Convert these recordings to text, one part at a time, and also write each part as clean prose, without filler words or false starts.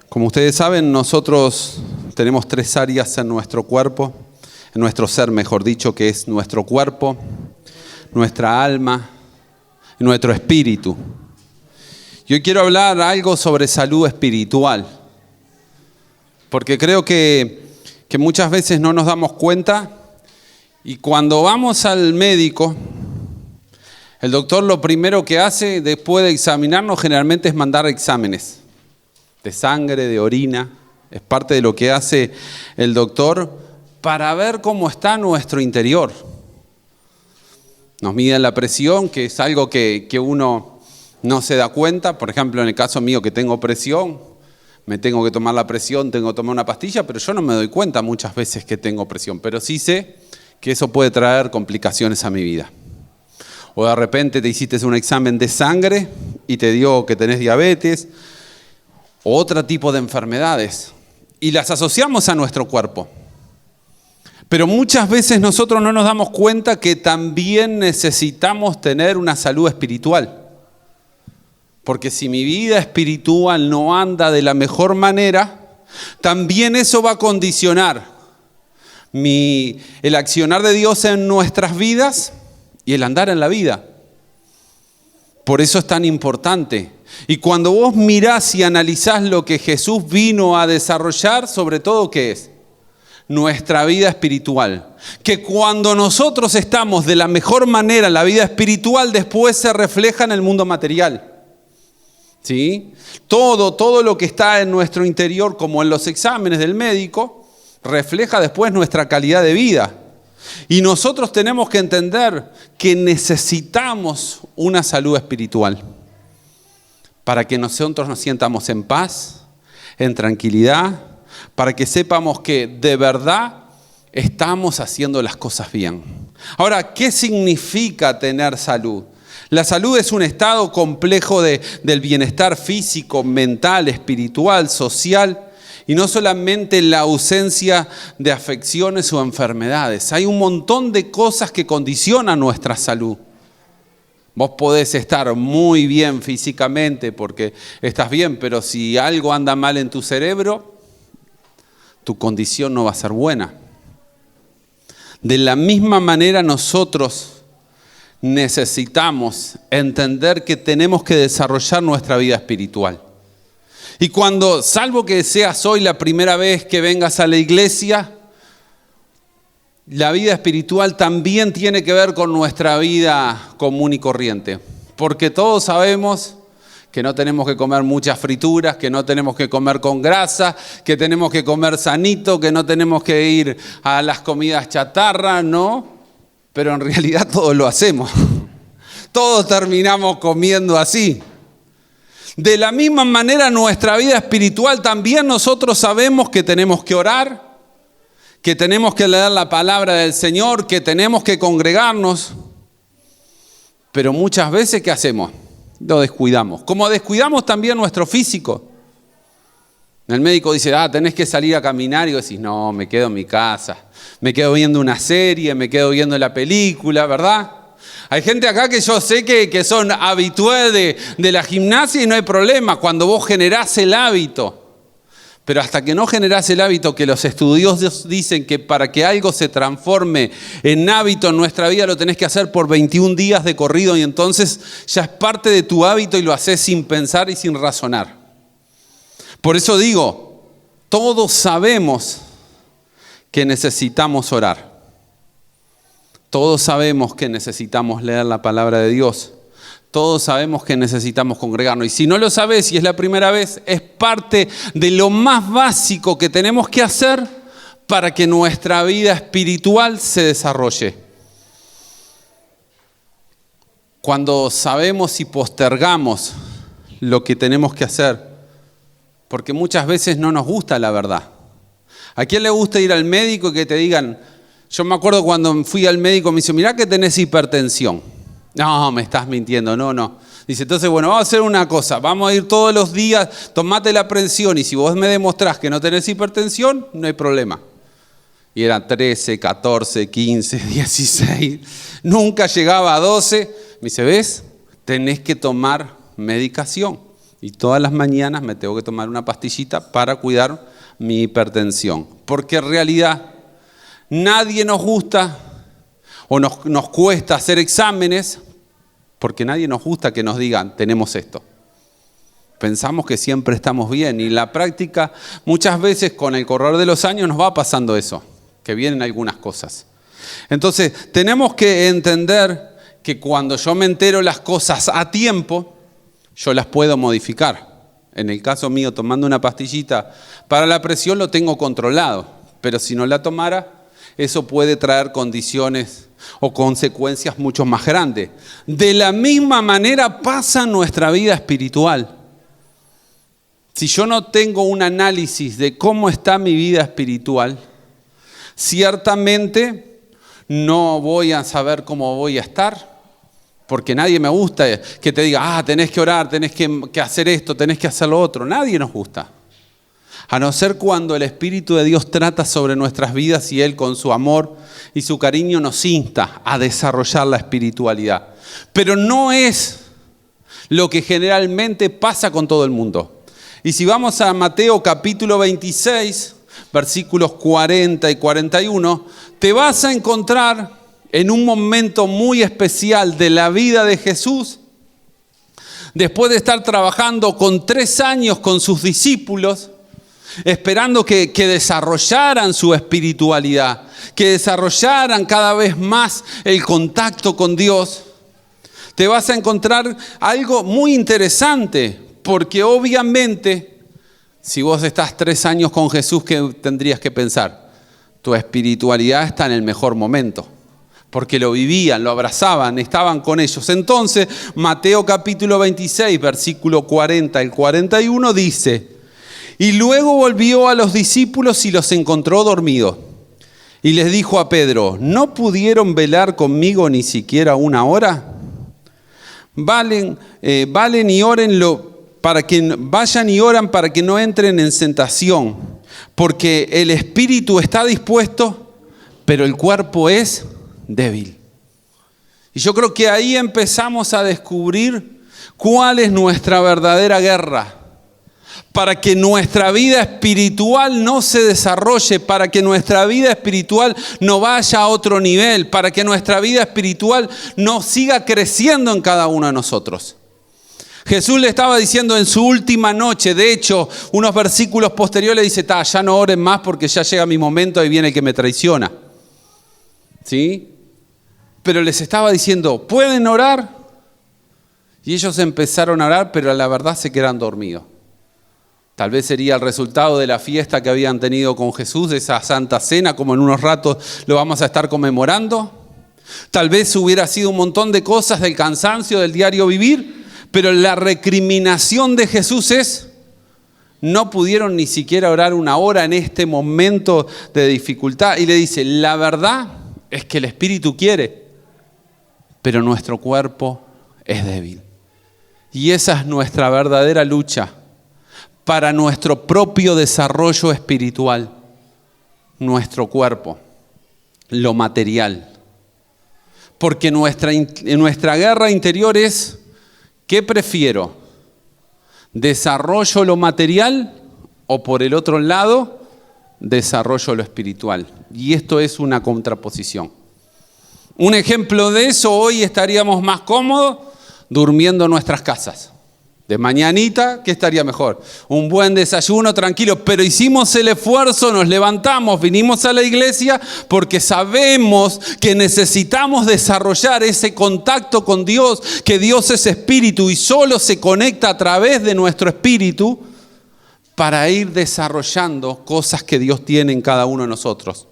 Como ustedes saben, nosotros tenemos 3 áreas en nuestro cuerpo, en nuestro ser, mejor dicho, que es nuestro cuerpo, nuestra alma y nuestro espíritu. Yo quiero hablar algo sobre salud espiritual, porque creo que muchas veces no nos damos cuenta y cuando vamos al médico, el doctor lo primero que hace después de examinarnos generalmente es mandar exámenes de sangre, de orina. Es parte de lo que hace el doctor para ver cómo está nuestro interior. Nos miden la presión, que es algo que uno no se da cuenta. Por ejemplo, en el caso mío que tengo presión, me tengo que tomar la presión, tengo que tomar una pastilla, pero yo no me doy cuenta muchas veces que tengo presión. Pero sí sé que eso puede traer complicaciones a mi vida. O de repente te hiciste un examen de sangre y te dio que tenés diabetes o otro tipo de enfermedades y las asociamos a nuestro cuerpo. Pero muchas veces nosotros no nos damos cuenta que también necesitamos tener una salud espiritual. Porque si mi vida espiritual no anda de la mejor manera, también eso va a condicionar el accionar de Dios en nuestras vidas y el andar en la vida. Por eso es tan importante. Y cuando vos mirás y analizás lo que Jesús vino a desarrollar, sobre todo, ¿qué es? Nuestra vida espiritual. Que cuando nosotros estamos de la mejor manera en la vida espiritual, después se refleja en el mundo material. ¿Sí? Todo lo que está en nuestro interior, como en los exámenes del médico, refleja después nuestra calidad de vida. Y nosotros tenemos que entender que necesitamos una salud espiritual para que nosotros nos sientamos en paz, en tranquilidad, para que sepamos que de verdad estamos haciendo las cosas bien. Ahora, ¿qué significa tener salud? La salud es un estado complejo del bienestar físico, mental, espiritual, social, y no solamente la ausencia de afecciones o enfermedades. Hay un montón de cosas que condicionan nuestra salud. Vos podés estar muy bien físicamente porque estás bien, pero si algo anda mal en tu cerebro, tu condición no va a ser buena. De la misma manera nosotros necesitamos entender que tenemos que desarrollar nuestra vida espiritual. Y cuando, salvo que seas hoy la primera vez que vengas a la iglesia, la vida espiritual también tiene que ver con nuestra vida común y corriente. Porque todos sabemos que no tenemos que comer muchas frituras, que no tenemos que comer con grasa, que tenemos que comer sanito, que no tenemos que ir a las comidas chatarra, ¿no? Pero en realidad todos lo hacemos. Todos terminamos comiendo así. De la misma manera, nuestra vida espiritual también nosotros sabemos que tenemos que orar, que tenemos que leer la palabra del Señor, que tenemos que congregarnos. Pero muchas veces, ¿qué hacemos? Lo descuidamos. Como descuidamos también nuestro físico. El médico dice, tenés que salir a caminar, y vos decís, no, me quedo en mi casa. Me quedo viendo una serie, me quedo viendo la película, ¿verdad? Hay gente acá que yo sé que son habitués de la gimnasia y no hay problema cuando vos generás el hábito. Pero hasta que no generás el hábito, que los estudiosos dicen que para que algo se transforme en hábito en nuestra vida lo tenés que hacer por 21 días de corrido y entonces ya es parte de tu hábito y lo haces sin pensar y sin razonar. Por eso digo, todos sabemos que necesitamos orar. Todos sabemos que necesitamos leer la palabra de Dios. Todos sabemos que necesitamos congregarnos. Y si no lo sabes y es la primera vez, es parte de lo más básico que tenemos que hacer para que nuestra vida espiritual se desarrolle. Cuando sabemos y postergamos lo que tenemos que hacer, porque muchas veces no nos gusta la verdad. ¿A quién le gusta ir al médico y que te digan? Yo me acuerdo cuando fui al médico, me dice, mirá que tenés hipertensión. No, me estás mintiendo, no. Dice, entonces, bueno, vamos a hacer una cosa, vamos a ir todos los días, tomate la presión y si vos me demostrás que no tenés hipertensión, no hay problema. Y eran 13, 14, 15, 16, nunca llegaba a 12. Me dice, ¿ves? Tenés que tomar medicación. Y todas las mañanas me tengo que tomar una pastillita para cuidar mi hipertensión. Porque en realidad nadie nos gusta o nos cuesta hacer exámenes porque nadie nos gusta que nos digan, tenemos esto. Pensamos que siempre estamos bien y en la práctica muchas veces con el correr de los años nos va pasando eso, que vienen algunas cosas. Entonces tenemos que entender que cuando yo me entero las cosas a tiempo, yo las puedo modificar. En el caso mío, tomando una pastillita para la presión lo tengo controlado, pero si no la tomara, eso puede traer condiciones o consecuencias mucho más grandes. De la misma manera pasa en nuestra vida espiritual. Si yo no tengo un análisis de cómo está mi vida espiritual, ciertamente no voy a saber cómo voy a estar, porque nadie me gusta que te diga, tenés que orar, tenés que hacer esto, tenés que hacer lo otro. Nadie nos gusta. A no ser cuando el Espíritu de Dios trata sobre nuestras vidas y Él con su amor y su cariño nos insta a desarrollar la espiritualidad. Pero no es lo que generalmente pasa con todo el mundo. Y si vamos a Mateo capítulo 26, versículos 40 y 41, te vas a encontrar en un momento muy especial de la vida de Jesús, después de estar trabajando con 3 años con sus discípulos, esperando que desarrollaran su espiritualidad, que desarrollaran cada vez más el contacto con Dios, te vas a encontrar algo muy interesante, porque obviamente, si vos estás 3 años con Jesús, ¿qué tendrías que pensar? Tu espiritualidad está en el mejor momento, porque lo vivían, lo abrazaban, estaban con ellos. Entonces, Mateo capítulo 26, versículo 40 al 41 dice: y luego volvió a los discípulos y los encontró dormidos. Y les dijo a Pedro: ¿no pudieron velar conmigo ni siquiera 1 hora? Vayan y oren vayan y oran para que no entren en tentación, porque el espíritu está dispuesto, pero el cuerpo es débil. Y yo creo que ahí empezamos a descubrir cuál es nuestra verdadera guerra. Para que nuestra vida espiritual no se desarrolle, para que nuestra vida espiritual no vaya a otro nivel, para que nuestra vida espiritual no siga creciendo en cada uno de nosotros. Jesús le estaba diciendo en su última noche, de hecho, unos versículos posteriores dice, ya no oren más porque ya llega mi momento, ahí viene el que me traiciona. ¿Sí? Pero les estaba diciendo, ¿pueden orar? Y ellos empezaron a orar, pero a la verdad se quedaron dormidos. Tal vez sería el resultado de la fiesta que habían tenido con Jesús, de esa Santa Cena, como en unos ratos lo vamos a estar conmemorando. Tal vez hubiera sido un montón de cosas del cansancio del diario vivir, pero la recriminación de Jesús es, no pudieron ni siquiera orar 1 hora en este momento de dificultad. Y le dice, la verdad es que el Espíritu quiere, pero nuestro cuerpo es débil. Y esa es nuestra verdadera lucha para nuestro propio desarrollo espiritual, nuestro cuerpo, lo material. Porque nuestra guerra interior es, ¿qué prefiero? ¿Desarrollo lo material o por el otro lado, desarrollo lo espiritual? Y esto es una contraposición. Un ejemplo de eso, hoy estaríamos más cómodos durmiendo en nuestras casas. De mañanita, ¿qué estaría mejor? Un buen desayuno, tranquilo, pero hicimos el esfuerzo, nos levantamos, vinimos a la iglesia porque sabemos que necesitamos desarrollar ese contacto con Dios, que Dios es espíritu y solo se conecta a través de nuestro espíritu para ir desarrollando cosas que Dios tiene en cada uno de nosotros.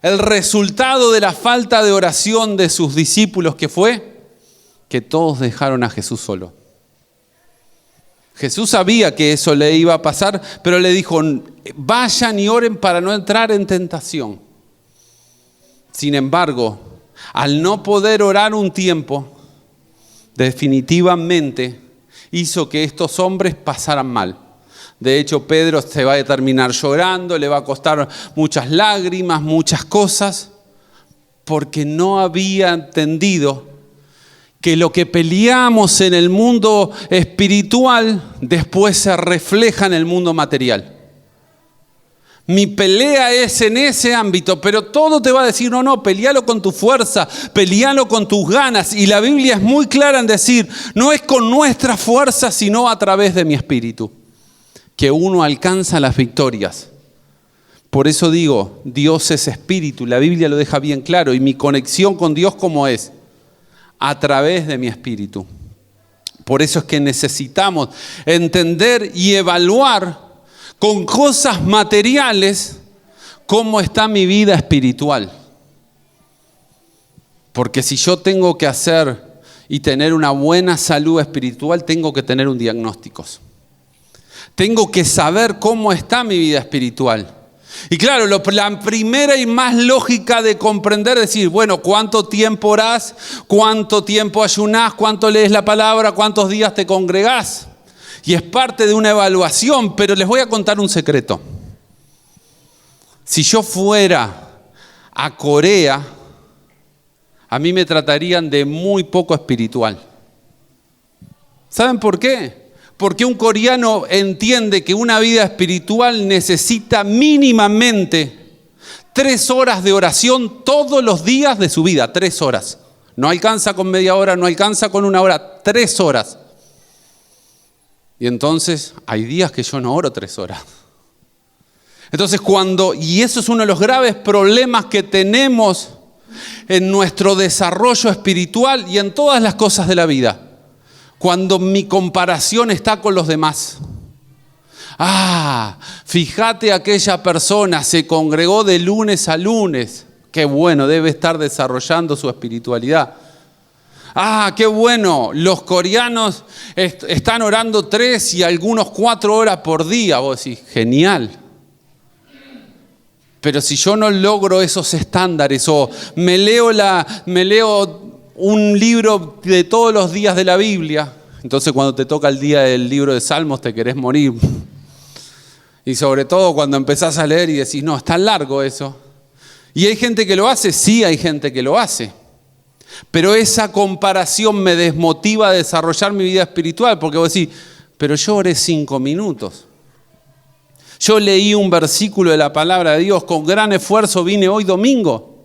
El resultado de la falta de oración de sus discípulos, ¿qué fue? Que todos dejaron a Jesús solo. Jesús sabía que eso le iba a pasar, pero le dijo, vayan y oren para no entrar en tentación. Sin embargo, al no poder orar un tiempo, definitivamente hizo que estos hombres pasaran mal. De hecho, Pedro se va a terminar llorando, le va a costar muchas lágrimas, muchas cosas, porque no había entendido que lo que peleamos en el mundo espiritual después se refleja en el mundo material. Mi pelea es en ese ámbito, pero todo te va a decir, no, pelealo con tu fuerza, pelealo con tus ganas. Y la Biblia es muy clara en decir, no es con nuestra fuerza, sino a través de mi espíritu, que uno alcanza las victorias. Por eso digo, Dios es espíritu, la Biblia lo deja bien claro. Y mi conexión con Dios, ¿cómo es? A través de mi espíritu. Por eso es que necesitamos entender y evaluar con cosas materiales cómo está mi vida espiritual. Porque si yo tengo que hacer y tener una buena salud espiritual, tengo que tener un diagnóstico. Tengo que saber cómo está mi vida espiritual. Y claro, la primera y más lógica de comprender es decir, bueno, ¿cuánto tiempo orás? ¿Cuánto tiempo ayunás? ¿Cuánto lees la palabra? ¿Cuántos días te congregás? Y es parte de una evaluación, pero les voy a contar un secreto. Si yo fuera a Corea, a mí me tratarían de muy poco espiritual. ¿Saben por qué? Porque un coreano entiende que una vida espiritual necesita mínimamente 3 horas de oración todos los días de su vida, 3 horas. No alcanza con media hora, no alcanza con 1 hora, 3 horas. Y entonces hay días que yo no oro 3 horas. Entonces y eso es uno de los graves problemas que tenemos en nuestro desarrollo espiritual y en todas las cosas de la vida. Cuando mi comparación está con los demás. Fíjate, aquella persona se congregó de lunes a lunes. Qué bueno, debe estar desarrollando su espiritualidad. Qué bueno, los coreanos están orando 3 y algunos 4 horas por día. Vos decís, genial. Pero si yo no logro esos estándares o me leo un libro de todos los días de la Biblia, entonces cuando te toca el día del libro de Salmos te querés morir. Y sobre todo cuando empezás a leer y decís, no, está largo eso. ¿Y hay gente que lo hace? Sí, hay gente que lo hace. Pero esa comparación me desmotiva a desarrollar mi vida espiritual, porque vos decís, pero yo oré 5 minutos. Yo leí un versículo de la palabra de Dios, con gran esfuerzo vine hoy domingo.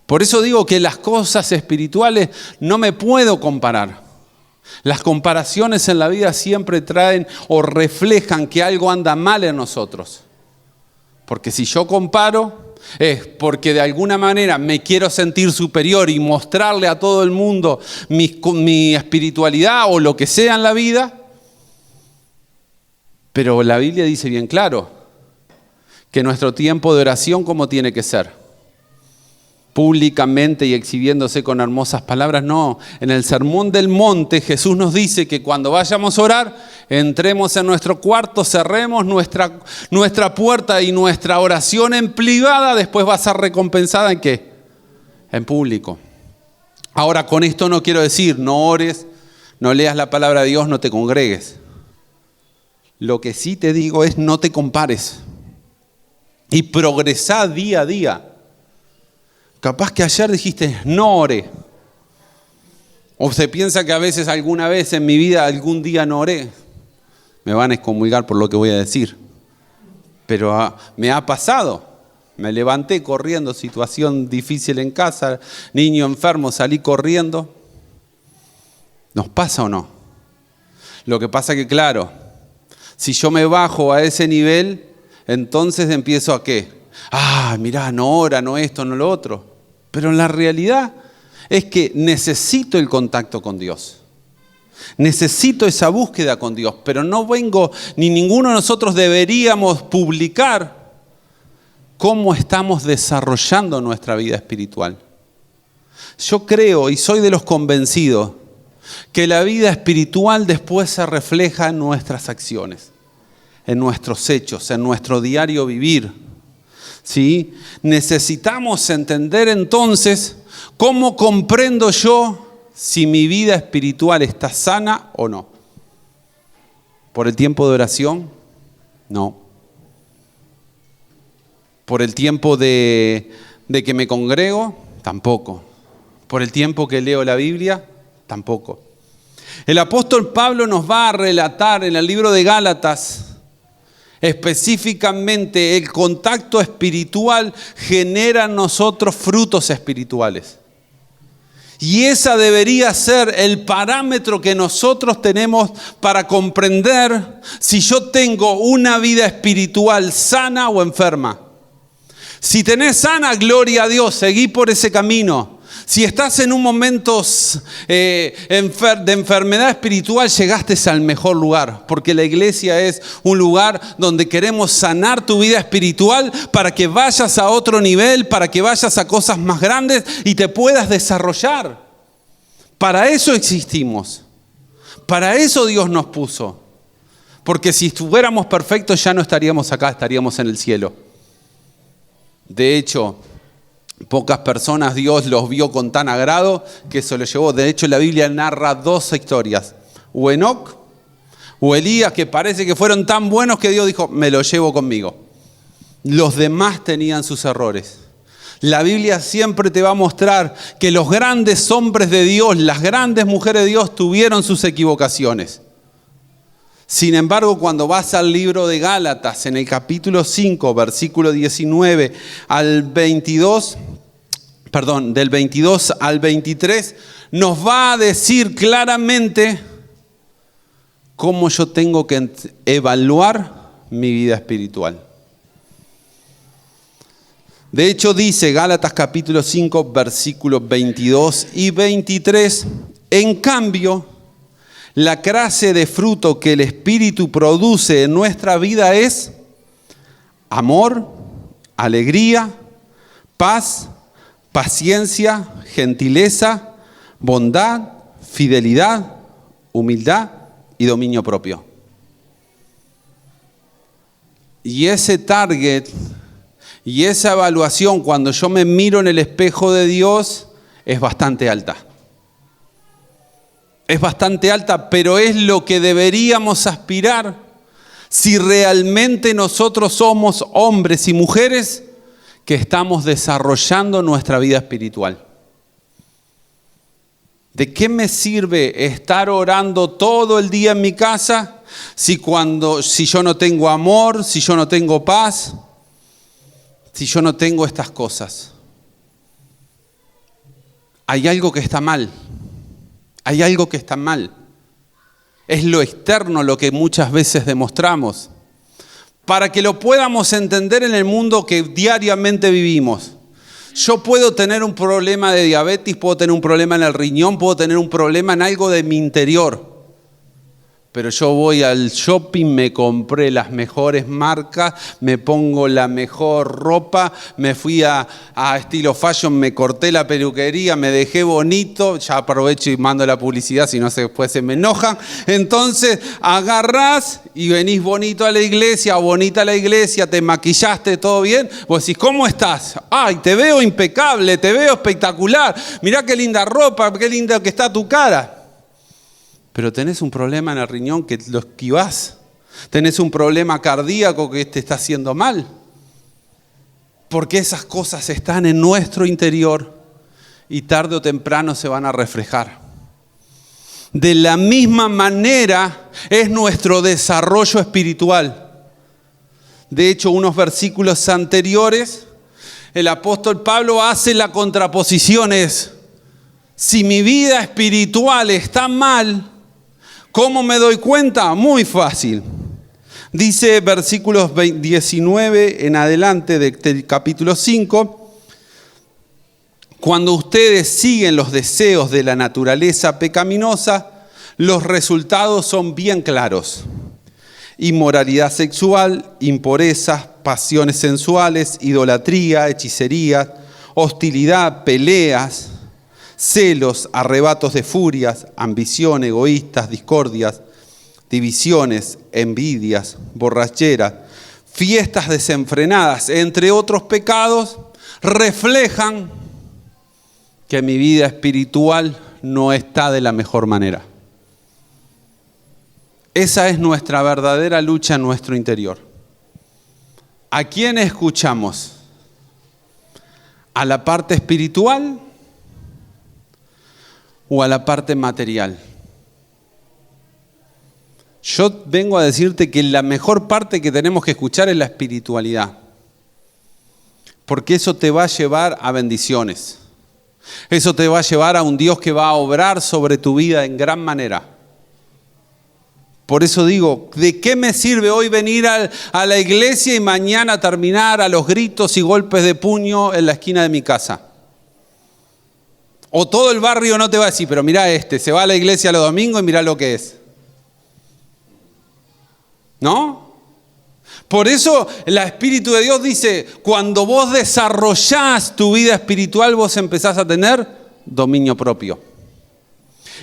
Por eso digo que las cosas espirituales no me puedo comparar. Las comparaciones en la vida siempre traen o reflejan que algo anda mal en nosotros. Porque si yo comparo, es porque de alguna manera me quiero sentir superior y mostrarle a todo el mundo mi espiritualidad o lo que sea en la vida. Pero la Biblia dice bien claro que nuestro tiempo de oración, ¿cómo tiene que ser? Públicamente y exhibiéndose con hermosas palabras, no. En el Sermón del Monte Jesús nos dice que cuando vayamos a orar, entremos en nuestro cuarto, cerremos nuestra puerta y nuestra oración en privada después va a ser recompensada ¿en qué? En público. Ahora, con esto no quiero decir, no ores, no leas la palabra de Dios, no te congregues. Lo que sí te digo es no te compares y progresá día a día. Capaz que ayer dijiste, no oré. O se piensa que a veces, alguna vez en mi vida, algún día no oré. Me van a excomulgar por lo que voy a decir. Pero me ha pasado. Me levanté corriendo, situación difícil en casa, niño enfermo, salí corriendo. ¿Nos pasa o no? Lo que pasa que, claro, si yo me bajo a ese nivel, entonces empiezo a ¿qué? Mirá, no ora, no esto, no lo otro. Pero la realidad es que necesito el contacto con Dios. Necesito esa búsqueda con Dios. Pero no vengo, ni ninguno de nosotros deberíamos publicar cómo estamos desarrollando nuestra vida espiritual. Yo creo y soy de los convencidos que la vida espiritual después se refleja en nuestras acciones, en nuestros hechos, en nuestro diario vivir. ¿Sí? Necesitamos entender entonces cómo comprendo yo si mi vida espiritual está sana o no. ¿Por el tiempo de oración? No. ¿Por el tiempo de que me congrego? Tampoco. Por el tiempo que leo la Biblia, tampoco. El apóstol Pablo nos va a relatar en el libro de Gálatas específicamente el contacto espiritual genera en nosotros frutos espirituales. Y esa debería ser el parámetro que nosotros tenemos para comprender si yo tengo una vida espiritual sana o enferma. Si tenés sana, gloria a Dios, seguí por ese camino. Si estás en un momento de enfermedad espiritual, llegaste al mejor lugar, porque la iglesia es un lugar donde queremos sanar tu vida espiritual para que vayas a otro nivel, para que vayas a cosas más grandes y te puedas desarrollar. Para eso existimos, para eso Dios nos puso, porque si estuviéramos perfectos ya no estaríamos acá, estaríamos en el cielo. De hecho, pocas personas Dios los vio con tan agrado que eso lo llevó. De hecho, la Biblia narra dos historias. O Enoc o Elías, que parece que fueron tan buenos que Dios dijo, me lo llevo conmigo. Los demás tenían sus errores. La Biblia siempre te va a mostrar que los grandes hombres de Dios, las grandes mujeres de Dios tuvieron sus equivocaciones. Sin embargo, cuando vas al libro de Gálatas, en el capítulo 5, versículo 19 al 22, del 22 al 23, nos va a decir claramente cómo yo tengo que evaluar mi vida espiritual. De hecho, dice Gálatas capítulo 5, versículos 22 y 23, en cambio, la clase de fruto que el Espíritu produce en nuestra vida es amor, alegría, paz, paciencia, gentileza, bondad, fidelidad, humildad y dominio propio. Y ese target y esa evaluación cuando yo me miro en el espejo de Dios es bastante alta. Es bastante alta, pero es lo que deberíamos aspirar si realmente nosotros somos hombres y mujeres que estamos desarrollando nuestra vida espiritual. ¿De qué me sirve estar orando todo el día en mi casa si yo no tengo amor, si yo no tengo paz, si yo no tengo estas cosas? Hay algo que está mal. Hay algo que está mal. Es lo externo lo que muchas veces demostramos. Para que lo podamos entender en el mundo que diariamente vivimos. Yo puedo tener un problema de diabetes, puedo tener un problema en el riñón, puedo tener un problema en algo de mi interior. Pero yo voy al shopping, me compré las mejores marcas, me pongo la mejor ropa, me fui a Estilo Fashion, me corté la peluquería, me dejé bonito, ya aprovecho y mando la publicidad, si no después se me enojan. Entonces agarrás y venís bonito a la iglesia, bonita a la iglesia, te maquillaste, todo bien. Vos decís, ¿cómo estás? Ay, te veo impecable, te veo espectacular, mirá qué linda ropa, qué linda que está tu cara. Pero tenés un problema en el riñón que lo esquivás. Tenés un problema cardíaco que te está haciendo mal. Porque esas cosas están en nuestro interior y tarde o temprano se van a reflejar. De la misma manera es nuestro desarrollo espiritual. De hecho, unos versículos anteriores, el apóstol Pablo hace la contraposición. Si mi vida espiritual está mal, ¿cómo me doy cuenta? Muy fácil. Dice versículos 19 en adelante del capítulo 5. Cuando ustedes siguen los deseos de la naturaleza pecaminosa, los resultados son bien claros. Inmoralidad sexual, impurezas, pasiones sensuales, idolatría, hechicería, hostilidad, peleas, celos, arrebatos de furias, ambición, egoístas, discordias, divisiones, envidias, borracheras, fiestas desenfrenadas, entre otros pecados, reflejan que mi vida espiritual no está de la mejor manera. Esa es nuestra verdadera lucha en nuestro interior. ¿A quién escuchamos? ¿A la parte espiritual o a la parte material? Yo vengo a decirte que la mejor parte que tenemos que escuchar es la espiritualidad. Porque eso te va a llevar a bendiciones. Eso te va a llevar a un Dios que va a obrar sobre tu vida en gran manera. Por eso digo, ¿de qué me sirve hoy venir a la iglesia y mañana terminar a los gritos y golpes de puño en la esquina de mi casa? O todo el barrio no te va a decir, pero mirá se va a la iglesia los domingos y mirá lo que es. ¿No? Por eso el Espíritu de Dios dice, cuando vos desarrollás tu vida espiritual, vos empezás a tener dominio propio.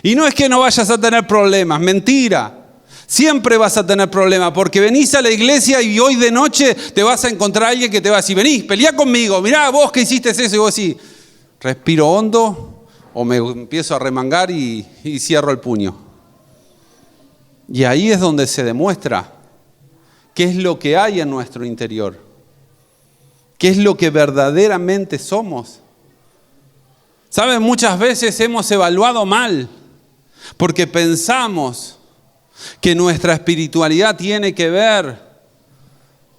Y no es que no vayas a tener problemas, mentira. Siempre vas a tener problemas, porque venís a la iglesia y hoy de noche te vas a encontrar a alguien que te va a decir, venís, peleá conmigo, mirá vos que hiciste eso, y vos decís, respiro hondo o me empiezo a remangar y cierro el puño. Y ahí es donde se demuestra qué es lo que hay en nuestro interior, qué es lo que verdaderamente somos. ¿Saben? Muchas veces hemos evaluado mal, porque pensamos que nuestra espiritualidad tiene que ver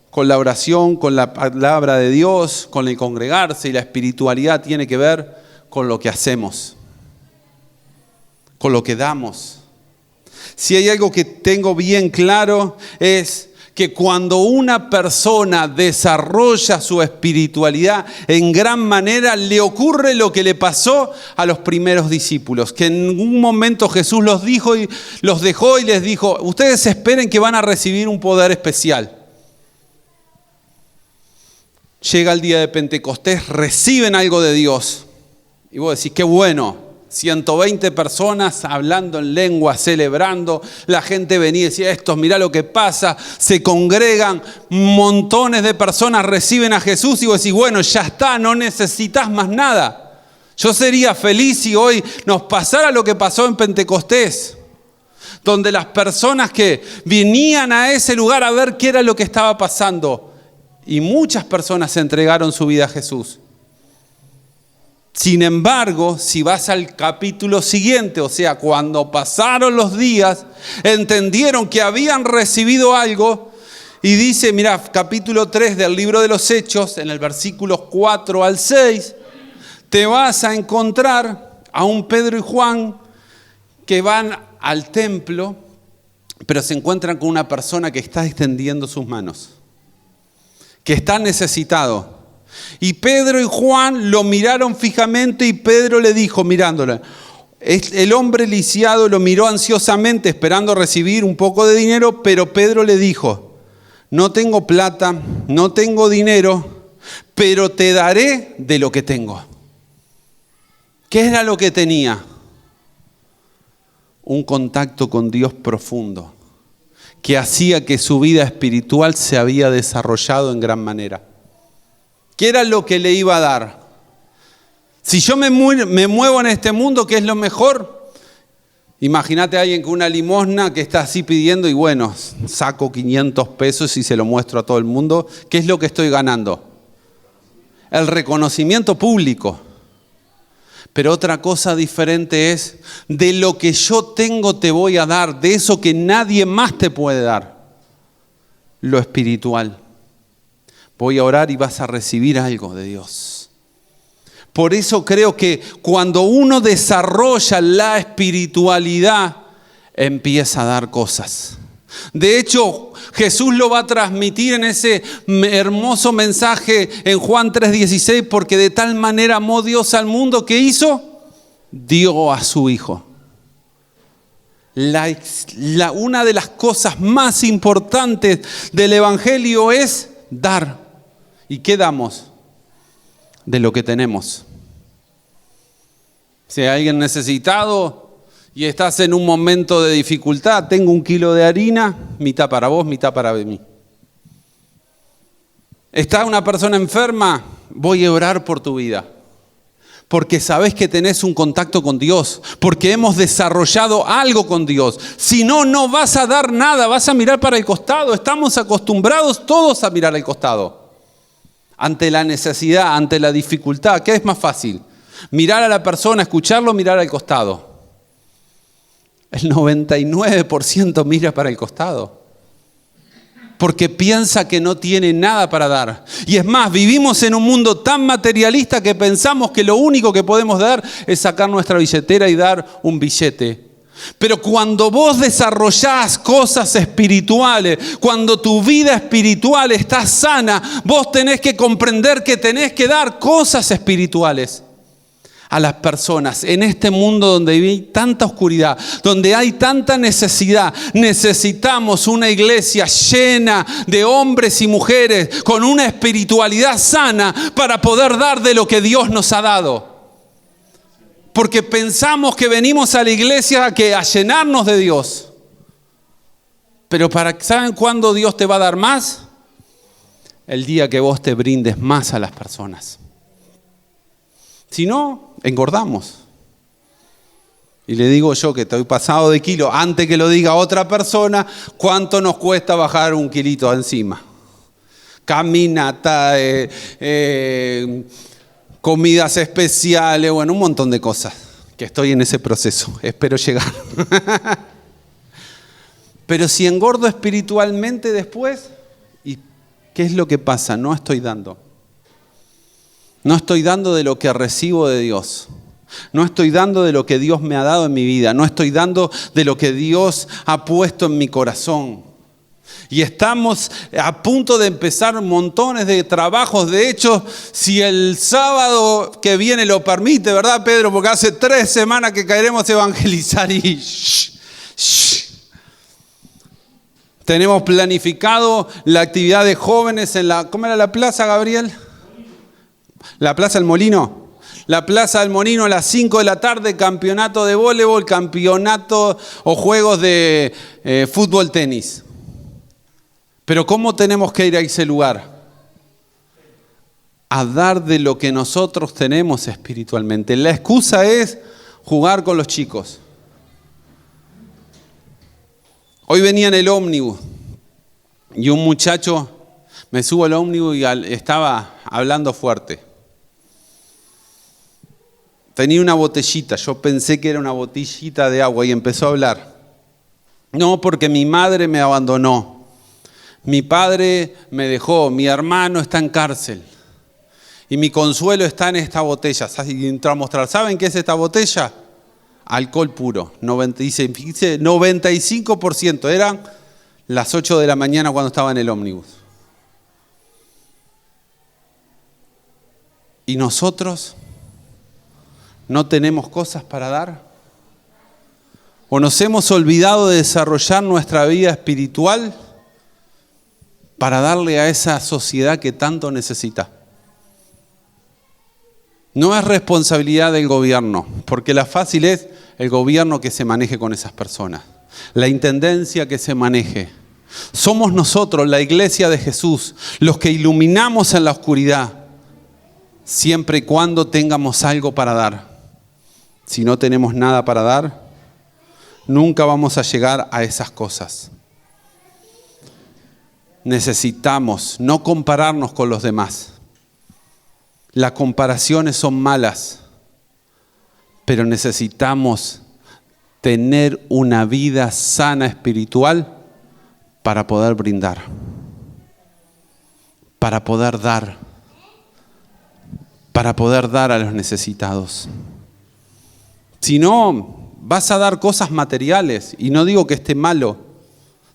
con la oración, con la palabra de Dios, con el congregarse, y la espiritualidad tiene que ver con lo que hacemos, con lo que damos. Si hay algo que tengo bien claro es que cuando una persona desarrolla su espiritualidad, en gran manera le ocurre lo que le pasó a los primeros discípulos, que en un momento Jesús los dejó y les dijo, ustedes esperen que van a recibir un poder especial. Llega el día de Pentecostés, reciben algo de Dios. Y vos decís, qué bueno. 120 personas hablando en lengua, celebrando, la gente venía y decía, mirá lo que pasa, se congregan, montones de personas reciben a Jesús y vos decís, bueno, ya está, no necesitas más nada. Yo sería feliz si hoy nos pasara lo que pasó en Pentecostés, donde las personas que venían a ese lugar a ver qué era lo que estaba pasando, y muchas personas entregaron su vida a Jesús. Sin embargo, si vas al capítulo siguiente, o sea, cuando pasaron los días, entendieron que habían recibido algo y dice, mira, capítulo 3 del libro de los Hechos, en el versículo 4 al 6, te vas a encontrar a un Pedro y Juan que van al templo, pero se encuentran con una persona que está extendiendo sus manos, que está necesitado. Y Pedro y Juan lo miraron fijamente y Pedro le dijo, mirándolo, el hombre lisiado lo miró ansiosamente esperando recibir un poco de dinero, pero Pedro le dijo, no tengo plata, no tengo dinero, pero te daré de lo que tengo. ¿Qué era lo que tenía? Un contacto con Dios profundo, que hacía que su vida espiritual se había desarrollado en gran manera. ¿Qué era lo que le iba a dar? Si yo me muevo en este mundo, ¿qué es lo mejor? Imagínate a alguien con una limosna que está así pidiendo y bueno, saco 500 pesos y se lo muestro a todo el mundo. ¿Qué es lo que estoy ganando? El reconocimiento público. Pero otra cosa diferente es, de lo que yo tengo te voy a dar, de eso que nadie más te puede dar. Lo espiritual. Voy a orar y vas a recibir algo de Dios. Por eso creo que cuando uno desarrolla la espiritualidad, empieza a dar cosas. De hecho, Jesús lo va a transmitir en ese hermoso mensaje en Juan 3:16, porque de tal manera amó Dios al mundo que hizo, dio a su Hijo. Una de las cosas más importantes del Evangelio es dar. ¿Y qué damos? De lo que tenemos. Si hay alguien necesitado y estás en un momento de dificultad, tengo 1 kilo de harina, mitad para vos, mitad para mí. Está una persona enferma, voy a orar por tu vida. Porque sabes que tenés un contacto con Dios, porque hemos desarrollado algo con Dios. Si no, no vas a dar nada, vas a mirar para el costado. Estamos acostumbrados todos a mirar al costado. Ante la necesidad, ante la dificultad, ¿qué es más fácil? Mirar a la persona, escucharlo, mirar al costado. El 99% mira para el costado. Porque piensa que no tiene nada para dar. Y es más, vivimos en un mundo tan materialista que pensamos que lo único que podemos dar es sacar nuestra billetera y dar un billete. Pero cuando vos desarrollás cosas espirituales, cuando tu vida espiritual está sana, vos tenés que comprender que tenés que dar cosas espirituales a las personas. En este mundo donde hay tanta oscuridad, donde hay tanta necesidad, necesitamos una iglesia llena de hombres y mujeres con una espiritualidad sana para poder dar de lo que Dios nos ha dado. Porque pensamos que venimos a la iglesia a llenarnos de Dios. Pero ¿saben cuándo Dios te va a dar más? El día que vos te brindes más a las personas. Si no, engordamos. Y le digo yo que estoy pasado de kilo, antes que lo diga otra persona, ¿cuánto nos cuesta bajar un kilito encima? Caminata, comidas especiales, bueno, un montón de cosas, que estoy en ese proceso, espero llegar. Pero si engordo espiritualmente después, ¿y qué es lo que pasa? No estoy dando. No estoy dando de lo que recibo de Dios. No estoy dando de lo que Dios me ha dado en mi vida. No estoy dando de lo que Dios ha puesto en mi corazón. Y estamos a punto de empezar montones de trabajos. De hecho, si el sábado que viene lo permite, ¿verdad, Pedro? Porque hace 3 semanas que queremos evangelizar y... Tenemos planificado la actividad de jóvenes en la... ¿Cómo era la plaza, Gabriel? La Plaza del Molino. La Plaza del Molino a las 5 de la tarde, campeonato de voleibol, campeonato o juegos de fútbol, tenis. Pero ¿cómo tenemos que ir a ese lugar? A dar de lo que nosotros tenemos espiritualmente. La excusa es jugar con los chicos. Hoy venía en el ómnibus y un muchacho, me subo al ómnibus y estaba hablando fuerte. Tenía una botellita, yo pensé que era una botellita de agua y empezó a hablar. No, porque mi madre me abandonó. Mi padre me dejó, mi hermano está en cárcel y mi consuelo está en esta botella. Y entró a mostrar, ¿saben qué es esta botella? Alcohol puro, 95%, eran las 8 de la mañana cuando estaba en el ómnibus. ¿Y nosotros no tenemos cosas para dar? ¿O nos hemos olvidado de desarrollar nuestra vida espiritual para darle a esa sociedad que tanto necesita? No es responsabilidad del gobierno, porque la fácil es el gobierno que se maneje con esas personas, la intendencia que se maneje. Somos nosotros, la iglesia de Jesús, los que iluminamos en la oscuridad, siempre y cuando tengamos algo para dar. Si no tenemos nada para dar, nunca vamos a llegar a esas cosas. Necesitamos no compararnos con los demás. Las comparaciones son malas, pero necesitamos tener una vida sana espiritual para poder brindar, para poder dar a los necesitados. Si no, vas a dar cosas materiales, y no digo que esté malo.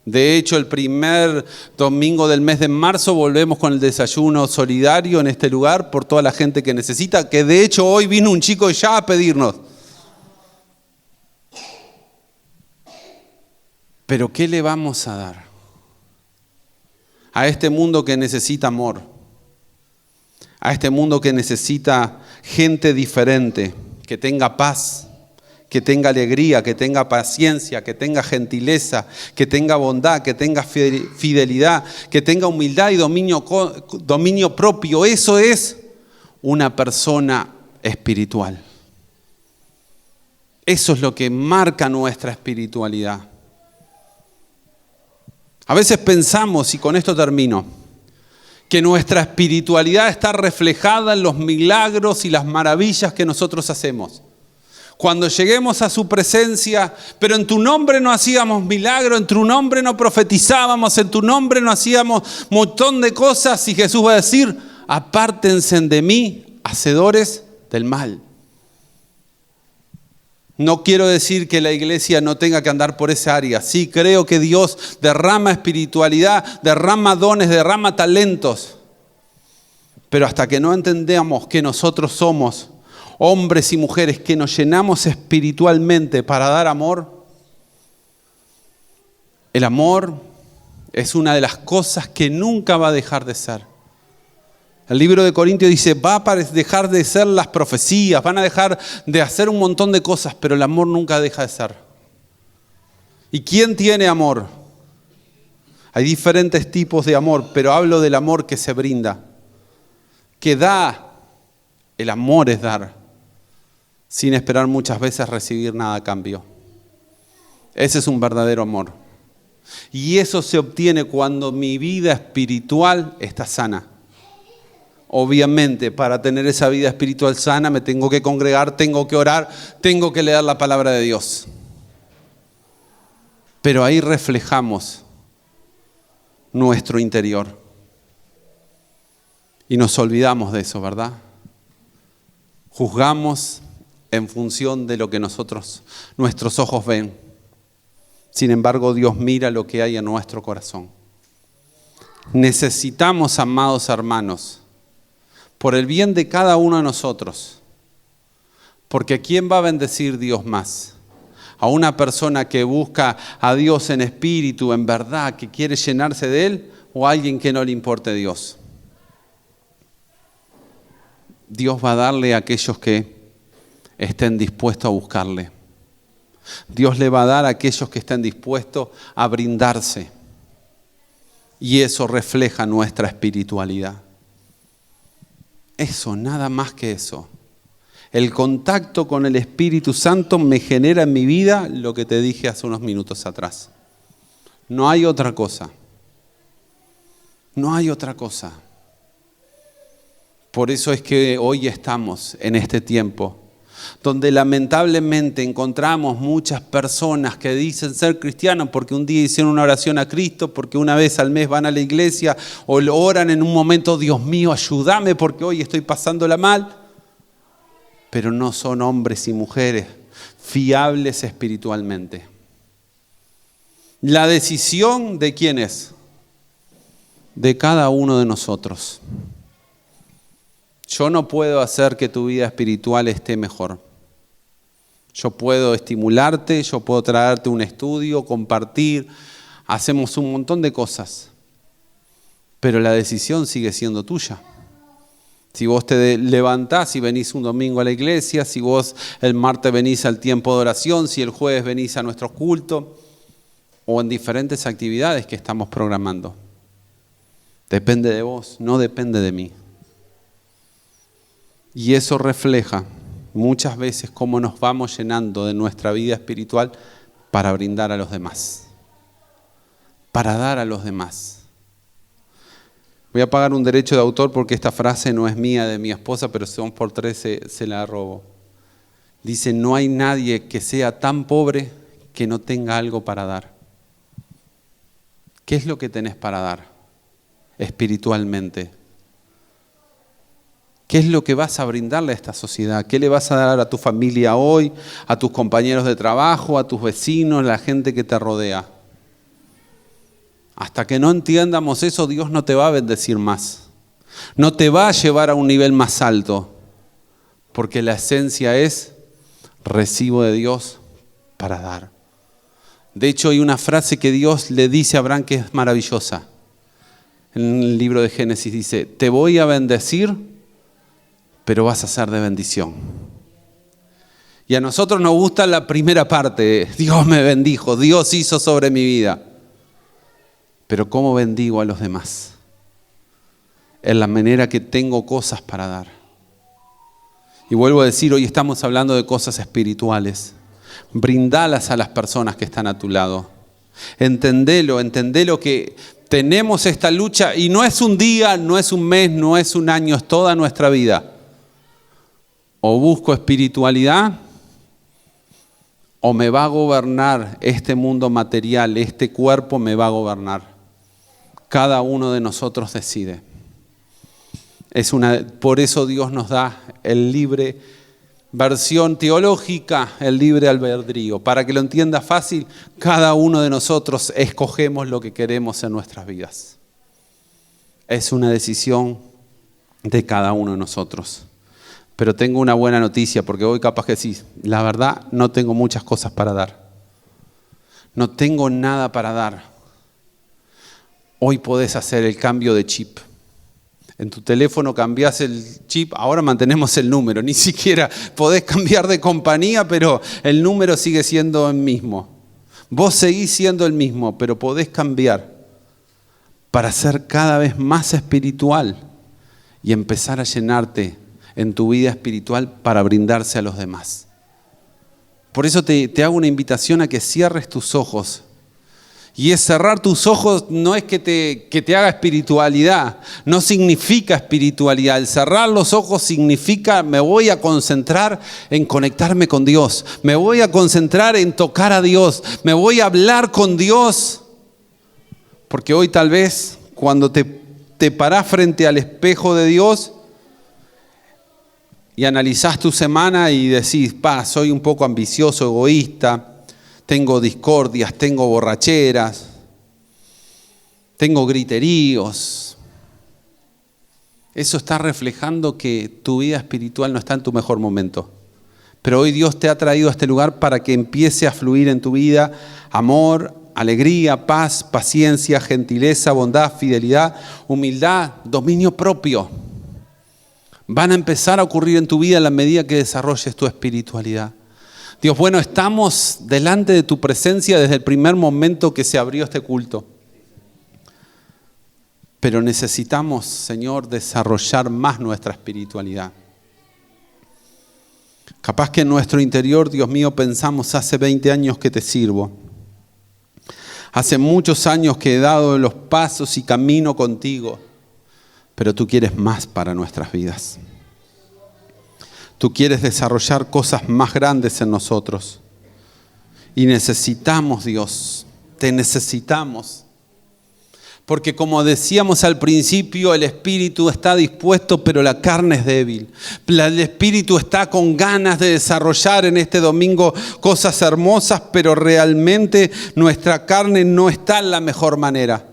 De hecho, el primer domingo del mes de marzo volvemos con el desayuno solidario en este lugar por toda la gente que necesita, que de hecho hoy vino un chico ya a pedirnos. Pero ¿qué le vamos a dar a este mundo que necesita amor? A este mundo que necesita gente diferente, que tenga paz, que tenga alegría, que tenga paciencia, que tenga gentileza, que tenga bondad, que tenga fidelidad, que tenga humildad y dominio propio. Eso es una persona espiritual. Eso es lo que marca nuestra espiritualidad. A veces pensamos, y con esto termino, que nuestra espiritualidad está reflejada en los milagros y las maravillas que nosotros hacemos. Cuando lleguemos a su presencia, pero en tu nombre no hacíamos milagro, en tu nombre no profetizábamos, en tu nombre no hacíamos un montón de cosas, y Jesús va a decir, apártense de mí, hacedores del mal. No quiero decir que la iglesia no tenga que andar por esa área. Sí, creo que Dios derrama espiritualidad, derrama dones, derrama talentos. Pero hasta que no entendamos que nosotros somos hombres y mujeres que nos llenamos espiritualmente para dar amor, el amor es una de las cosas que nunca va a dejar de ser. El libro de Corintios dice, va a dejar de ser las profecías, van a dejar de hacer un montón de cosas, pero el amor nunca deja de ser. ¿Y quién tiene amor? Hay diferentes tipos de amor, pero hablo del amor que se brinda, que da. El amor es dar, sin esperar muchas veces recibir nada a cambio. Ese es un verdadero amor. Y eso se obtiene cuando mi vida espiritual está sana. Obviamente, para tener esa vida espiritual sana me tengo que congregar, tengo que orar, tengo que leer la palabra de Dios. Pero ahí reflejamos nuestro interior. Y nos olvidamos de eso, ¿verdad? Juzgamos en función de lo que nuestros ojos ven. Sin embargo, Dios mira lo que hay en nuestro corazón. Necesitamos, amados hermanos, por el bien de cada uno de nosotros, porque ¿a quién va a bendecir Dios más? ¿A una persona que busca a Dios en espíritu, en verdad, que quiere llenarse de Él, o a alguien que no le importe Dios? Dios va a darle a aquellos que estén dispuestos a buscarle. Dios le va a dar a aquellos que estén dispuestos a brindarse. Y eso refleja nuestra espiritualidad. Eso, nada más que eso. El contacto con el Espíritu Santo me genera en mi vida lo que te dije hace unos minutos atrás. No hay otra cosa. No hay otra cosa. Por eso es que hoy estamos en este tiempo, donde lamentablemente encontramos muchas personas que dicen ser cristianos porque un día hicieron una oración a Cristo, porque una vez al mes van a la iglesia o oran en un momento, Dios mío, ayúdame porque hoy estoy pasándola mal. Pero no son hombres y mujeres fiables espiritualmente. La decisión ¿de quién es? De cada uno de nosotros. Yo no puedo hacer que tu vida espiritual esté mejor. Yo puedo estimularte, yo puedo traerte un estudio, compartir, hacemos un montón de cosas. Pero la decisión sigue siendo tuya. Si vos te levantás y venís un domingo a la iglesia, si vos el martes venís al tiempo de oración, si el jueves venís a nuestro culto, o en diferentes actividades que estamos programando. Depende de vos, no depende de mí. Y eso refleja muchas veces cómo nos vamos llenando de nuestra vida espiritual para brindar a los demás, para dar a los demás. Voy a pagar un derecho de autor porque esta frase no es mía, de mi esposa, pero son por 13 se la robo. Dice, no hay nadie que sea tan pobre que no tenga algo para dar. ¿Qué es lo que tenés para dar espiritualmente? ¿Qué es lo que vas a brindarle a esta sociedad? ¿Qué le vas a dar a tu familia hoy, a tus compañeros de trabajo, a tus vecinos, a la gente que te rodea? Hasta que no entiendamos eso, Dios no te va a bendecir más. No te va a llevar a un nivel más alto, porque la esencia es recibo de Dios para dar. De hecho, hay una frase que Dios le dice a Abraham que es maravillosa. En el libro de Génesis dice, te voy a bendecir, pero vas a ser de bendición. Y a nosotros nos gusta la primera parte, Dios me bendijo, Dios hizo sobre mi vida. Pero ¿cómo bendigo a los demás? En la manera que tengo cosas para dar. Y vuelvo a decir, hoy estamos hablando de cosas espirituales. Brindalas a las personas que están a tu lado. Entendelo que tenemos esta lucha y no es un día, no es un mes, no es un año, es toda nuestra vida. O busco espiritualidad o me va a gobernar este mundo material, este cuerpo me va a gobernar. Cada uno de nosotros decide. Por eso Dios nos da el libre, versión teológica, el libre albedrío. Para que lo entienda fácil, cada uno de nosotros escogemos lo que queremos en nuestras vidas. Es una decisión de cada uno de nosotros. Pero tengo una buena noticia, porque hoy capaz que sí, la verdad no tengo muchas cosas para dar. No tengo nada para dar. Hoy podés hacer el cambio de chip. En tu teléfono cambiás el chip, ahora mantenemos el número, ni siquiera podés cambiar de compañía, pero el número sigue siendo el mismo. Vos seguís siendo el mismo, pero podés cambiar para ser cada vez más espiritual y empezar a llenarte en tu vida espiritual para brindarse a los demás. Por eso te hago una invitación a que cierres tus ojos. Y es cerrar tus ojos, no es que te haga espiritualidad, no significa espiritualidad. El cerrar los ojos significa me voy a concentrar en conectarme con Dios, me voy a concentrar en tocar a Dios, me voy a hablar con Dios. Porque hoy tal vez cuando te parás frente al espejo de Dios y analizás tu semana y decís, soy un poco ambicioso, egoísta, tengo discordias, tengo borracheras, tengo griteríos. Eso está reflejando que tu vida espiritual no está en tu mejor momento. Pero hoy Dios te ha traído a este lugar para que empiece a fluir en tu vida amor, alegría, paz, paciencia, gentileza, bondad, fidelidad, humildad, dominio propio. Van a empezar a ocurrir en tu vida en la medida que desarrolles tu espiritualidad. Dios, bueno, estamos delante de tu presencia desde el primer momento que se abrió este culto. Pero necesitamos, Señor, desarrollar más nuestra espiritualidad. Capaz que en nuestro interior, Dios mío, pensamos, hace 20 años que te sirvo. Hace muchos años que he dado los pasos y camino contigo. Pero tú quieres más para nuestras vidas. Tú quieres desarrollar cosas más grandes en nosotros. Y necesitamos, Dios, te necesitamos. Porque como decíamos al principio, el espíritu está dispuesto, pero la carne es débil. El espíritu está con ganas de desarrollar en este domingo cosas hermosas, pero realmente nuestra carne no está en la mejor manera.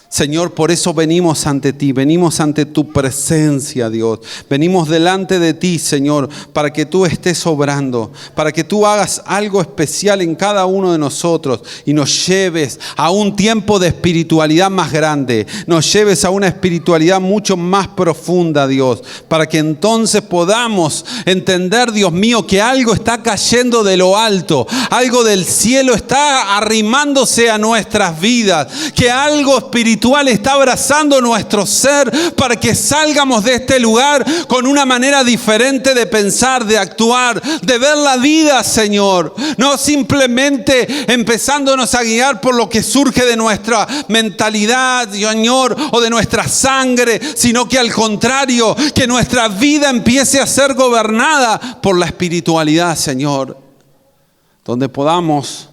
Señor, por eso venimos ante ti, venimos ante tu presencia, Dios. Venimos delante de ti, Señor, para que tú estés obrando, para que tú hagas algo especial en cada uno de nosotros y nos lleves a un tiempo de espiritualidad más grande, nos lleves a una espiritualidad mucho más profunda, Dios, para que entonces podamos entender, Dios mío, que algo está cayendo de lo alto, algo del cielo está arrimándose a nuestras vidas, que algo espiritual está abrazando nuestro ser para que salgamos de este lugar con una manera diferente de pensar, de actuar, de ver la vida, Señor. No simplemente empezándonos a guiar por lo que surge de nuestra mentalidad, Señor, o de nuestra sangre, sino que al contrario, que nuestra vida empiece a ser gobernada por la espiritualidad, Señor. Donde podamos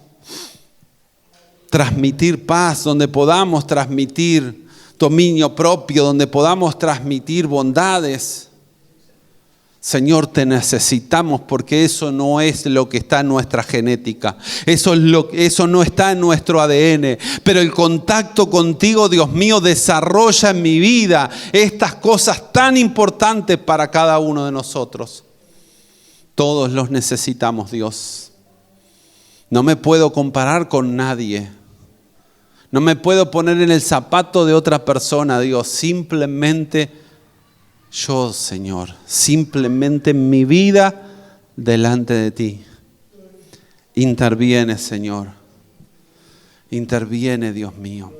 transmitir paz, donde podamos transmitir dominio propio, donde podamos transmitir bondades. Señor, te porque eso no es lo que está en nuestra genética. Eso no está en nuestro ADN. Pero el contacto contigo, Dios mío, desarrolla en mi vida estas cosas tan importantes para cada uno de nosotros. Todos los necesitamos, Dios. No me puedo comparar con nadie. No me puedo poner en el zapato de otra persona, Dios. Simplemente yo, Señor, simplemente en mi vida delante de ti. Interviene, Señor. Interviene, Dios mío.